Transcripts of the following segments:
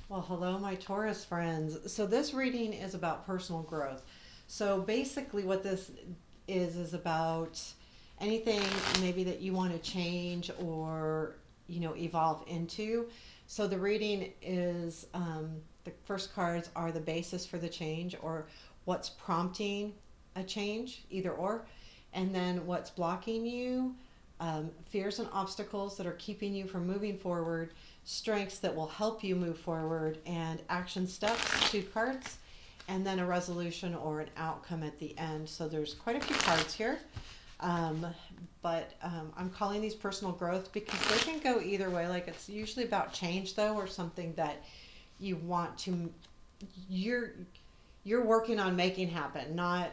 Well, hello, my Taurus friends. So, this reading is about personal growth. So, basically, what this is about anything maybe that you want to change or, evolve into. So, the reading is the first cards are the basis for the change or what's prompting a change, either or. And then what's blocking you, fears and obstacles that are keeping you from moving forward, strengths that will help you move forward, and action steps, two cards, and then a resolution or an outcome at the end. So there's quite a few cards here. Um, but I'm calling these personal growth because they can go either way. Like it's usually about change though, or something that you want to, you're, you're working on making happen. Not,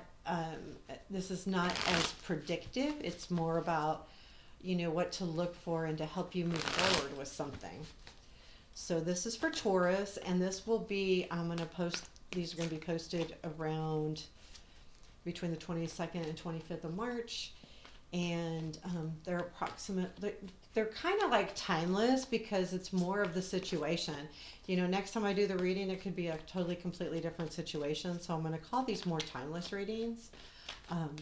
this is not as predictive. It's more about, what to look for and to help you move forward with something. So this is for Taurus, and this will be, I'm going to post, these are going to be posted around between the 22nd and 25th of March. And they're approximately, they're kind of like timeless because it's more of the situation. Next time I do the reading, it could be a totally, completely different situation. So I'm going to call these more timeless readings. Um,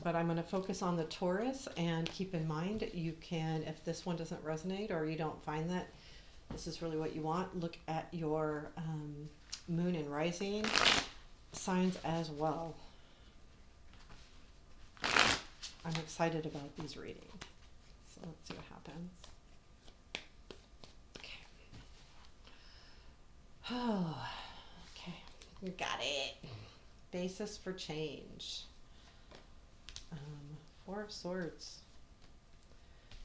but I'm going to focus on the Taurus, and keep in mind you can, if this one doesn't resonate or you don't find that this is really what you want, look at your moon and rising signs as well. I'm excited about these readings. So let's see what happens. Okay. Oh, okay. You got it. Basis for change. Four of Swords.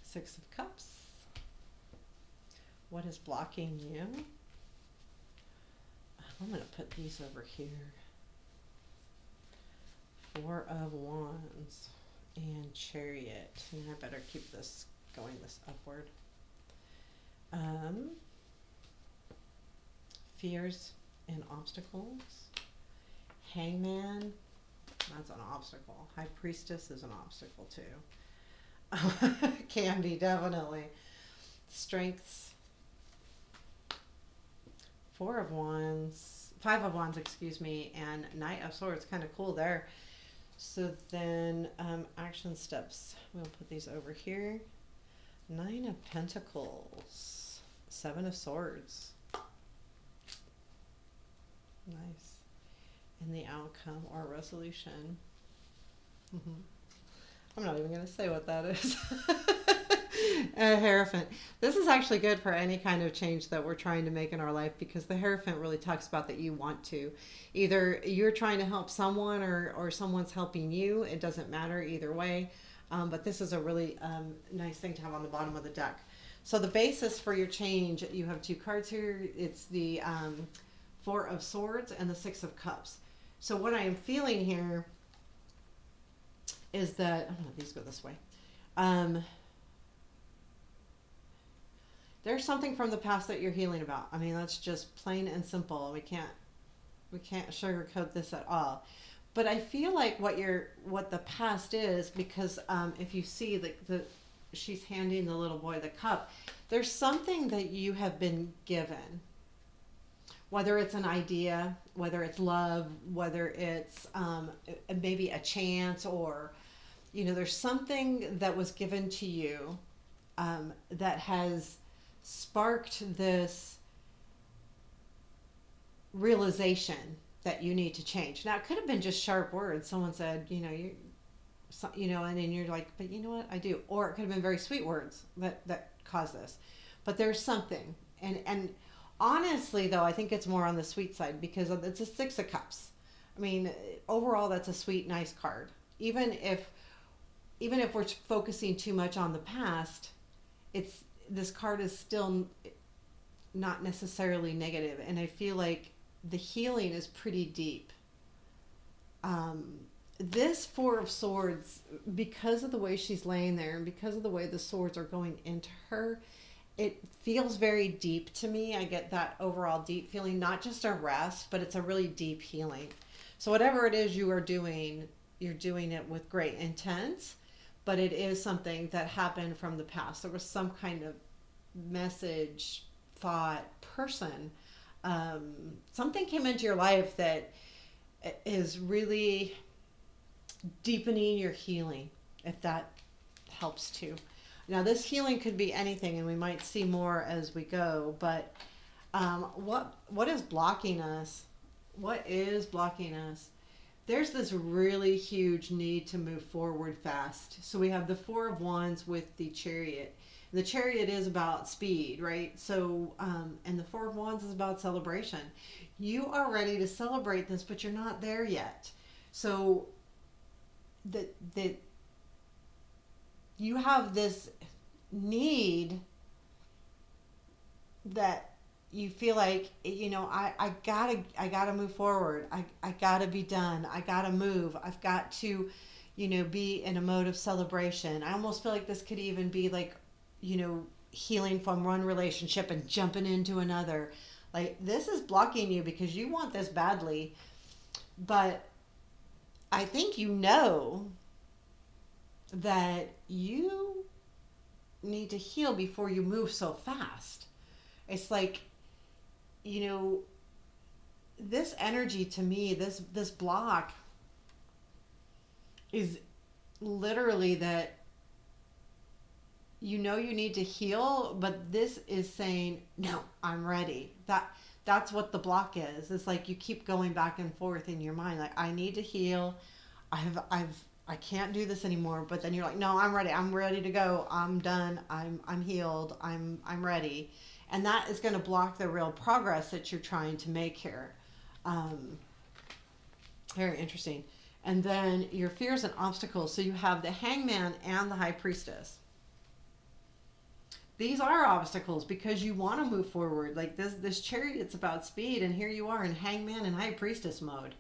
Six of Cups. What is blocking you? I'm going to put these over here. Four of Wands and Chariot. And I better keep this going this upward. Fears and obstacles. Hangman. That's an obstacle. High Priestess is an obstacle too. Can be, definitely. Strengths. Four of Wands. Five of Wands, excuse me. And Knight of Swords. Kind of cool there. So then action steps. We'll put these over here. Nine of Pentacles. Seven of Swords. Nice. And the outcome or resolution. I'm not even going to say what that is. A Hierophant. This is actually good for any kind of change that we're trying to make in our life, because the Hierophant really talks about that you want to. Either you're trying to help someone, or someone's helping you. It doesn't matter either way. But this is a really nice thing to have on the bottom of the deck. So the basis for your change, you have two cards here. It's the Four of Swords and the Six of Cups. So what I am feeling here is that, I'm going to these go this way. There's something from the past that you're healing about. I mean, that's just plain and simple. We can't sugarcoat this at all. But I feel like what the past is, because if you see the she's handing the little boy the cup, there's something that you have been given. Whether it's an idea, whether it's love, whether it's maybe a chance, or there's something that was given to you that has sparked this realization that you need to change. Now, it could have been just sharp words. Someone said, and then you're like, but you know what, I do. Or it could have been very sweet words that caused this. But there's something. And honestly, though, I think it's more on the sweet side, because it's a Six of Cups. I mean, overall, that's a sweet, nice card. Even if we're focusing too much on the past, this card is still not necessarily negative, and I feel like the healing is pretty deep. This Four of Swords, because of the way she's laying there and because of the way the swords are going into her, it feels very deep to me. I get that overall deep feeling, not just a rest, but it's a really deep healing. So whatever it is you are doing, you're doing it with great intent, but it is something that happened from the past. There was some kind of message, thought, person. Something came into your life that is really deepening your healing, if that helps too. Now, this healing could be anything, and we might see more as we go. But what is blocking us? What is blocking us? There's this really huge need to move forward fast. So we have the Four of Wands with the Chariot. The Chariot is about speed, right? So, and the Four of Wands is about celebration. You are ready to celebrate this, but you're not there yet. So, that you have this need that you feel like, I gotta move forward. I gotta be done. I gotta move. I've got to, be in a mode of celebration. I almost feel like this could even be like, healing from one relationship and jumping into another. Like, this is blocking you because you want this badly, but I think that you need to heal before you move so fast. It's like, you know, this energy to me, this block is literally that you need to heal, but this is saying, no, I'm ready. That's what the block is. It's like you keep going back and forth in your mind, like, I need to heal. I can't do this anymore. But then you're like, no, I'm ready. I'm ready to go. I'm done. I'm healed. I'm ready. And that is going to block the real progress that you're trying to make here. Um, Very interesting. And then your fears and obstacles. So you have the Hangman and the High Priestess. These are obstacles because you want to move forward. Like this Chariot's about speed, and here you are in Hangman and High Priestess mode.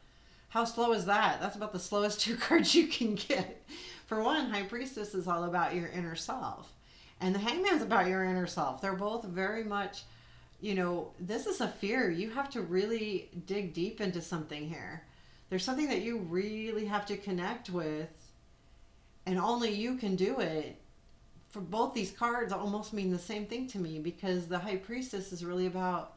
How slow is that? That's about the slowest two cards you can get. For one, High Priestess is all about your inner self, and the Hangman's about your inner self. They're both very much, this is a fear. You have to really dig deep into something here. There's something that you really have to connect with, and only you can do it. For both these cards almost mean the same thing to me, because the High Priestess is really about,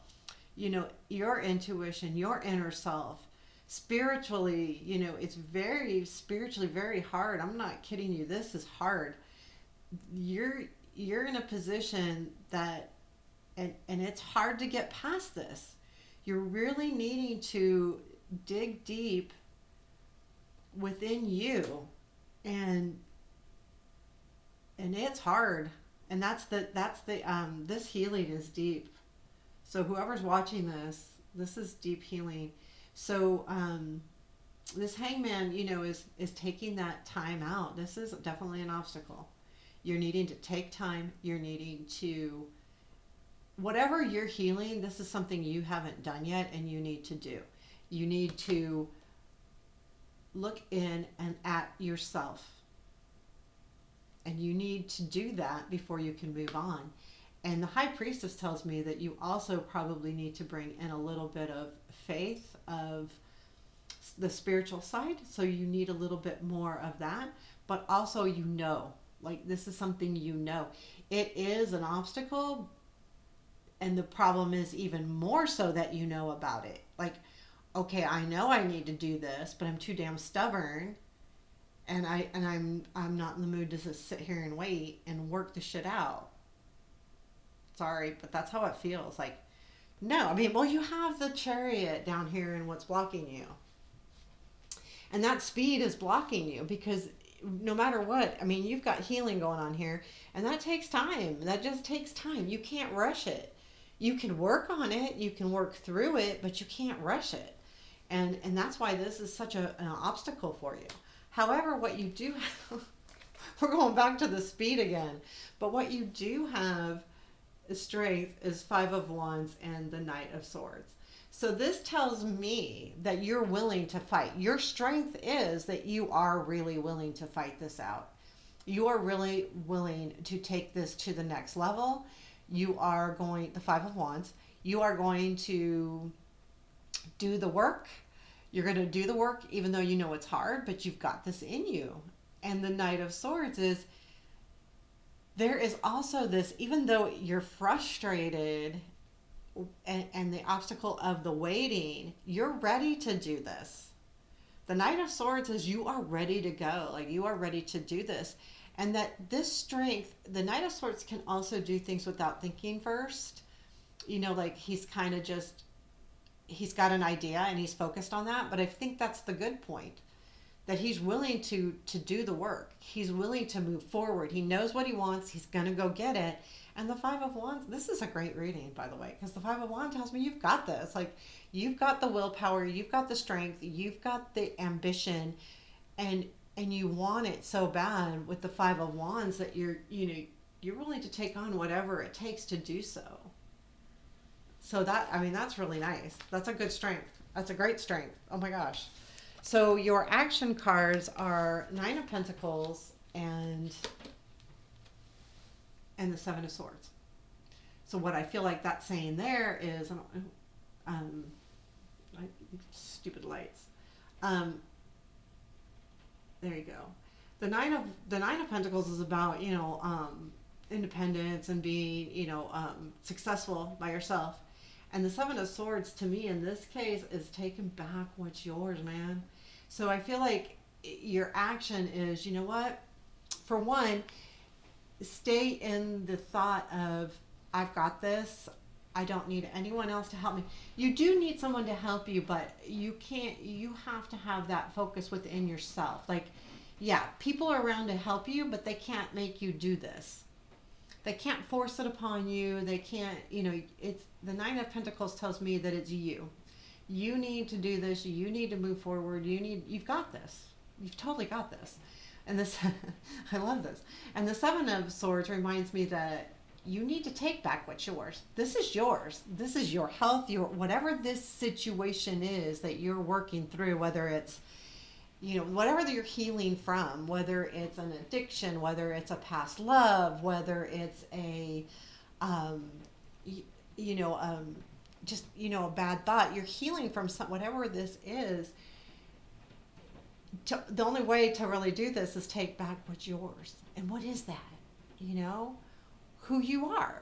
your intuition, your inner self. Spiritually, it's very spiritually very hard. I'm not kidding you. This is hard. You're in a position that, and it's hard to get past this. You're really needing to dig deep within you, and it's hard. And that's the this healing is deep. So whoever's watching this is deep healing. So this Hangman, is taking that time out. This is definitely an obstacle. You're needing to take time. You're needing to, whatever you're healing, this is something you haven't done yet, and you need to do. You need to look in and at yourself. And you need to do that before you can move on. And the High Priestess tells me that you also probably need to bring in a little bit of faith, of the spiritual side. So you need a little bit more of that. But also, like, this is something It is an obstacle. And the problem is even more so that you know about it. Like, okay, I know I need to do this, but I'm too damn stubborn. And I'm not in the mood to just sit here and wait and work the shit out. Sorry, but that's how it feels. Like, no, well, you have the Chariot down here, and what's blocking you? And that speed is blocking you, because no matter what, you've got healing going on here, and that takes time. That just takes time. You can't rush it. You can work on it, you can work through it, but you can't rush it. And that's why this is such an obstacle for you. However, what you do have, we're going back to the speed again, but what you do have strength is Five of Wands and the Knight of Swords. So this tells me that you're willing to fight. Your strength is that you are really willing to fight this out. You are really willing to take this to the next level. The Five of Wands, you are going to do the work. You're going to do the work even though you know it's hard, but you've got this in you. And the Knight of Swords is, there is also this, even though you're frustrated and the obstacle of the waiting, you're ready to do this. The Knight of Swords is, you are ready to go. Like, you are ready to do this. And that this strength, the Knight of Swords can also do things without thinking first. Like, he's kind of just, he's got an idea and he's focused on that. But I think that's the good point, that he's willing to do the work. He's willing to move forward. He knows what he wants. He's going to go get it. And the Five of Wands, this is a great reading, by the way, because the Five of Wands tells me you've got this. Like, you've got the willpower, you've got the strength, you've got the ambition, and you want it so bad with the Five of Wands that you're willing to take on whatever it takes to do so. So that, I mean, that's really nice. That's a good strength. That's a great strength. Oh my gosh. So your action cards are Nine of Pentacles and the Seven of Swords. So what I feel like that's saying there is, stupid lights. There you go. The nine of Pentacles is about independence and being successful by yourself. And the Seven of Swords, to me, in this case, is taking back what's yours, man. So I feel like your action is, you know what? For one, stay in the thought of, I've got this. I don't need anyone else to help me. You do need someone to help you, but you have to have that focus within yourself. Like, yeah, people are around to help you, but they can't make you do this. They can't force it upon you. They can't, it's the Nine of Pentacles tells me that it's you. You need to do this. You need to move forward. You've got this. You've totally got this. And this, I love this. And the Seven of Swords reminds me that you need to take back what's yours. This is yours. This is your health, whatever this situation is that you're working through, whether it's, whatever you're healing from, whether it's an addiction, whether it's a past love, whether it's a, a bad thought, you're healing from whatever this is. The only way to really do this is take back what's yours. And what is that? Who you are.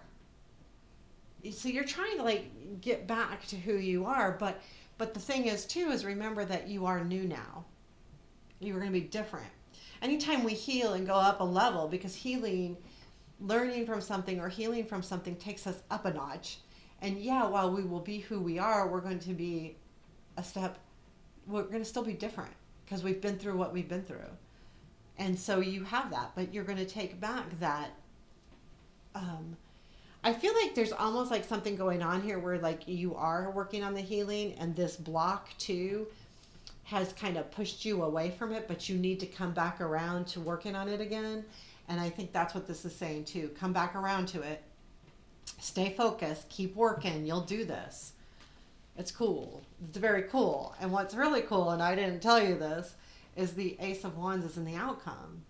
So you're trying to get back to who you are, but the thing is too, is remember that you are new now. You're going to be different. Anytime we heal and go up a level, because healing, learning from something or healing from something takes us up a notch. And yeah, while we will be who we are, we're going to be we're going to still be different because we've been through what we've been through. And so you have that, but you're going to take back that. I feel like there's almost like something going on here where you are working on the healing, and this block too has kind of pushed you away from it, but you need to come back around to working on it again. And I think that's what this is saying too. Come back around to it. Stay focused. Keep working. You'll do this. It's cool. It's very cool. And what's really cool, and I didn't tell you this, is the Ace of Wands is in the outcome.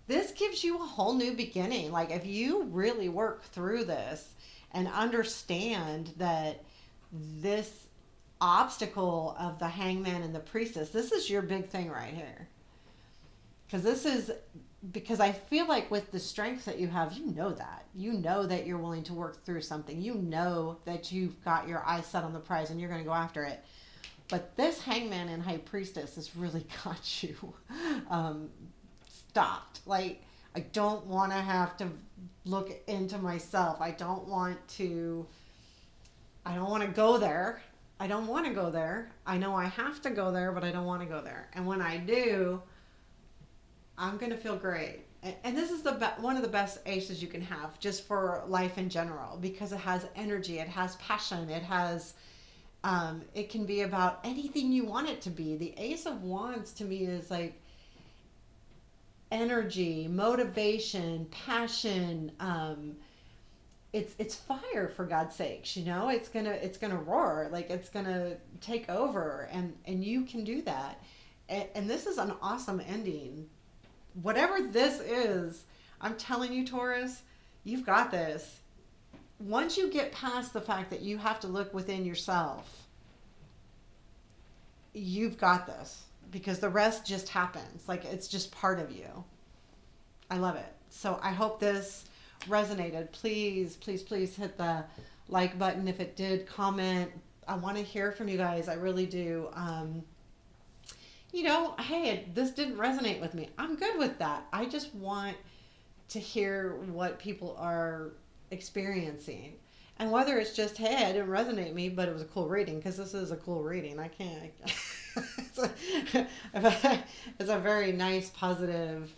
This gives you a whole new beginning. Like, if you really work through this and understand that this obstacle of the Hangman and the Priestess, this is your big thing right here. Because I feel like with the strength that you have, you know that you're willing to work through something. You know that you've got your eyes set on the prize and you're going to go after it. But this Hangman and High Priestess has really got you stopped. Like, I don't want to have to look into myself. I don't want to go there. I don't want to go there. I know I have to go there, but I don't want to go there. And when I do, I'm going to feel great. And this is one of the best aces you can have just for life in general, because it has energy, it has passion, it has, it can be about anything you want it to be. The Ace of Wands to me is like energy, motivation, passion. It's fire, for God's sakes, it's gonna roar, like it's gonna take over, and you can do that. And this is an awesome ending. Whatever this is, I'm telling you, Taurus, you've got this. Once you get past the fact that you have to look within yourself, you've got this, because the rest just happens. Like, it's just part of you. I love it. So I hope this resonated. Please, please, please hit the like button if it did. Comment. I want to hear from you guys. I really do. Hey, this didn't resonate with me. I'm good with that. I just want to hear what people are experiencing. And whether it's just, hey, it didn't resonate with me, but it was a cool reading, because this is a cool reading. I can't. it's, a, it's a very nice, positive.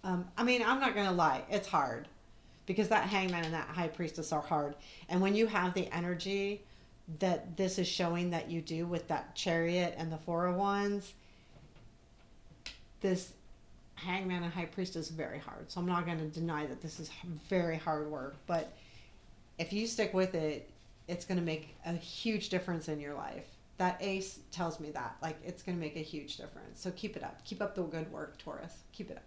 I mean, I'm not going to lie. It's hard because that hangman and that high priestess are hard. And when you have the energy that this is showing that you do with that chariot and the Four of Wands, this hangman and high priestess is very hard. So I'm not going to deny that this is very hard work. But if you stick with it, it's going to make a huge difference in your life. That ace tells me that. Like, it's going to make a huge difference. So keep it up. Keep up the good work, Taurus. Keep it up.